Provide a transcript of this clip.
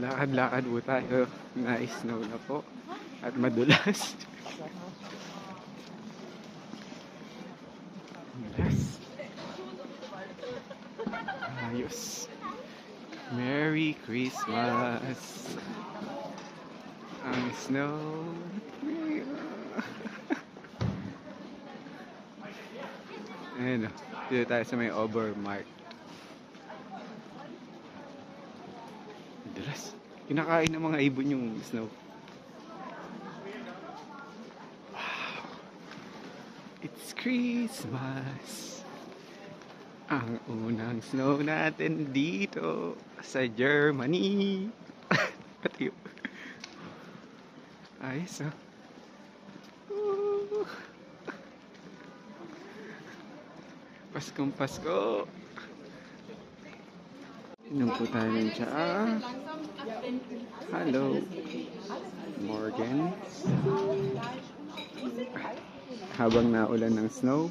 Lakad-lakad po tayo. Na-snow na po. At madulas. Madulas. Ayos. Merry Christmas. Ang snow. Ayun o. Dito tayo sa may Overmart. Madulas. Kinakain ng mga ibon yung snow. Wow. It's Christmas. Ang unang snow natin dito sa Germany. Pati yun. Ayos ah. Paskong Pasko. Inom po tayo ng tsaa. Hello. Morgan. Habang naulan ng snow.